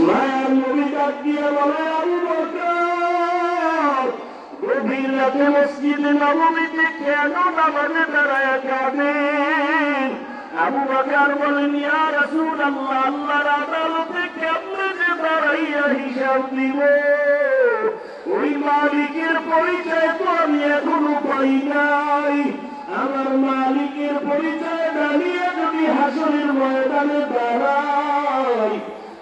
মায়ার নবী ডাক দিয়ে বলে, আবু বকর, গভীর রাতে মসজিদে নববীতে কেন নামাজে দাঁড়ায় কাঁদেন? আবু বকর বলেন, ইয়া রাসূলুল্লাহ, আল্লাহর আদালতে কেমনে যে দাঁড়াইয়া হিসাব দিব? ওই মালিকের পরিচয় তো আমি এখনো পাই নাই। আমার মালিকের পরিচয় দাঁড়িয়ে যদি হাসরের ময়দানে দাঁড়াই,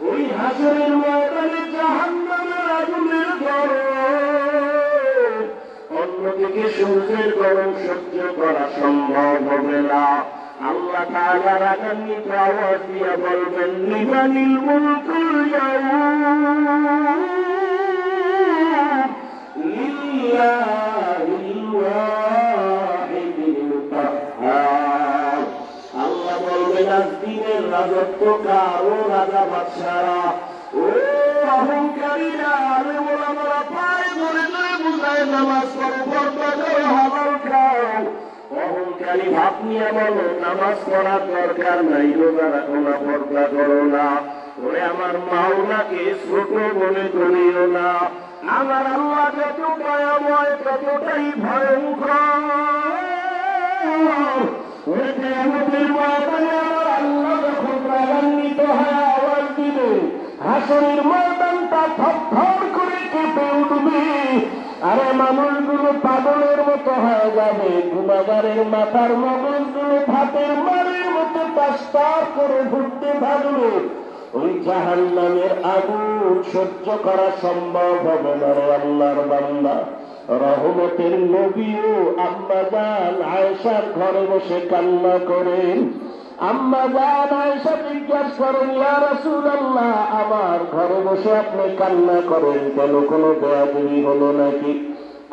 ওই হাসরের ময়দানে জাহান্নামের আগুনের গরম, অন্যদিকে সূর্যের গরম সহ্য করা সম্ভব হবে না। আল্লাহ তাআলা রাগান্বিত আওয়াজ দিয়া বলবেন, লিমানিল মুলকুল ইয়াউম লিল্লাহিল ওয়াহিদিল কাহ্হার। আল্লাহ বলবেন, আজ দিনের রাজত্ব কার? ও রাজা বাদশারা, ও অহংকারীরা, আরে ওলামারা পায়ে ধরে ধরে বুঝায় নামাজ পড়ো, পর্দা করো, হালাল খাও। অহংকারী ভাব নিয়ে বলো নামাজ পড়ার দরকার নাই, রোজা রাখো না, পর্দা করো না। ওরে আমার মাওলাকে ছোট বলে ধরিও না। আমার আল্লাহ যত দয়াময় ততটাই ভয়ঙ্কর। ওরে কিয়ামতের ময়দানে আমার আল্লাহ যখন রাগান্বিত হয়ে আওয়াজ দিবে, হাসরের ময়দানটা থরথর করে কেঁপে উঠবে। আরে মানুষগুলো পাগলের মতো হয়ে যাবে, গুনাহগারের মাথার মগজগুলো ভাতের মারের মতো তাস্তার করে ঘুরতে থাকবে। ওই জাহান্নামের আগুন সহ্য করা সম্ভব হবে না রে আল্লাহর বান্দা। রহমতের নবীও আম্মা জান আয়েশার ঘরে বসে কান্না করেন। আম্মা জান আয়েশা জিজ্ঞাসা করেন, ইয়া রাসূলুল্লাহ, আমার ঘরে বসে আপনি কান্না করেন কেন? কোনো বেয়াদবি হলো নাকি?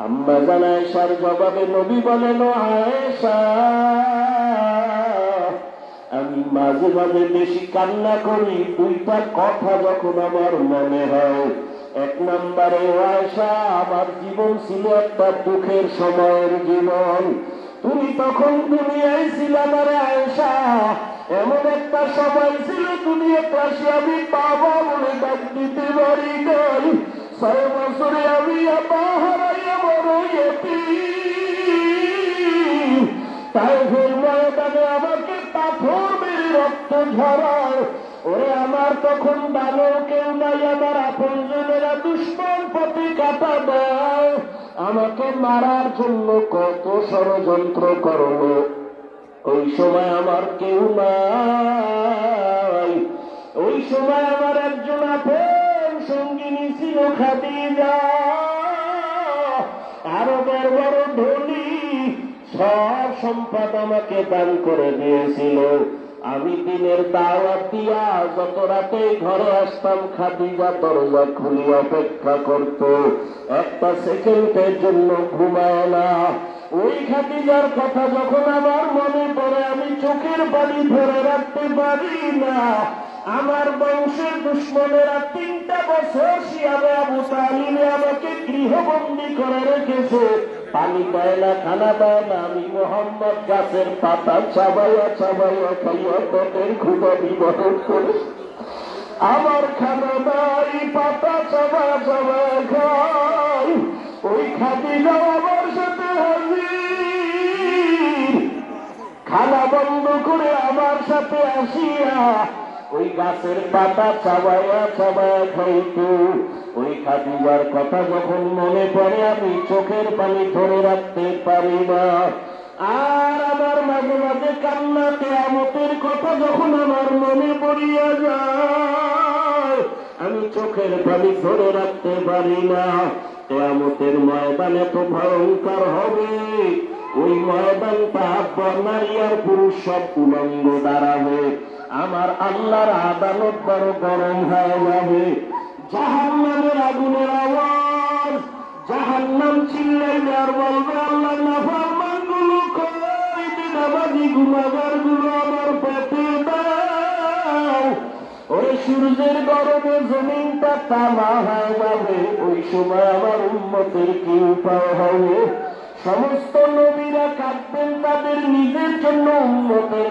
আম্মা জান আয়েশার জবাবে নবী বলেন, ও আয়েশা, আমি মাঝে মাঝে বেশি কান্না করি দুইটা কথা যখন আমার মনে হয়। এক নম্বরে, আয়েশা, আমার জীবন ছিল একটা দুঃখের সময়ের জীবন। তুমি তখন দুনিয়ায় ছিলাম রে আয়েশা, এমন একটা সময় ছিল দুনিয়াতে আসি আমি বাবা বলে ডাক দিতে পারি নাই। 6 বছরে আমি আপা হারাইয়া বড় ইয়তীম। তায়েফের ময়দানে আমাকে পাথর মেরে রক্ত ঝরায়। ওরে আমার তখন ভালো কেউ নাই, আমার আপনজনেরা দুশ্মন পথে কাটা দেয়, আমাকে মারার জন্য কত ষড়যন্ত্র করলো। ওই সময় আমার কেউ নাই। ওই সময় আমার একজন আপন সঙ্গিনী ছিল খাদিজা, আরবের বড় ধনী, সব সম্পদ আমাকে দান করে দিয়েছিল। আমি দিনের দাওয়াত দিয়া যত রাতে ঘরে আসতাম, খাদিজা দরজা খুলে অপেক্ষা করত, একটা সেকেন্ডের জন্য ঘুমায় না। ওই খাদিজার কথা যখন আমার মনে পড়ে, আমি চোখের পানি ধরে রাখতে পারি না। আমার বংশের দুশ্মনেরা 3টা বছর শিয়াবে আবু তালিবে আমাকে গৃহবন্দী করে রেখেছে। পানি পায় না, খানা পায় না। আমি মোহাম্মদ গাছের পাতা চাবাইয়া চাবাইয়া খাইয়া পেটের ক্ষুধা নিবারণ করে, আমার খানা নাই, পাতা চাবা চাবা খাই। ওই খাদিজা আমার সাথে হাজির, খানা বন্ধ করে আমার সাথে আসিয়া ওই গাছের পাতা চাবাইয়া চাবাইয়া খাইতো। ওই খাদিজার কথা যখন মনে পড়ে, আমি চোখের পানি ধরে রাখতে পারি না। আর আমার মাঝে মাঝে কান্না, কিয়ামতের কথা যখন আমার মনে পড়িয়া যায়, আমি চোখের পানি ধরে রাখতে পারি না। কিয়ামতের ময়দান এত ভয়ঙ্কর হবে, ওই ময়দানটা নারী আর পুরুষ সব উলঙ্গ দাঁড়াবে। আমার আল্লাহর আদালত বড় গরম হয়ে যাবে। জাহান্নামের আগুনের আওয়াজ, জাহান্নাম চিল্লাইলে আর বলবে, আল্লাহ নাফরমান গুলো কই, বিনামাজি গুনাহগার গুলো আমার পেটে দাও। ওই সূর্যের গরমে জমিনটা তামা হয়ে যাবে। ওই সময় আমার উম্মতের কি উপায় হবে? সমস্ত নবীরা কাঁদবেন তাদের নিজের জন্য, উম্মতের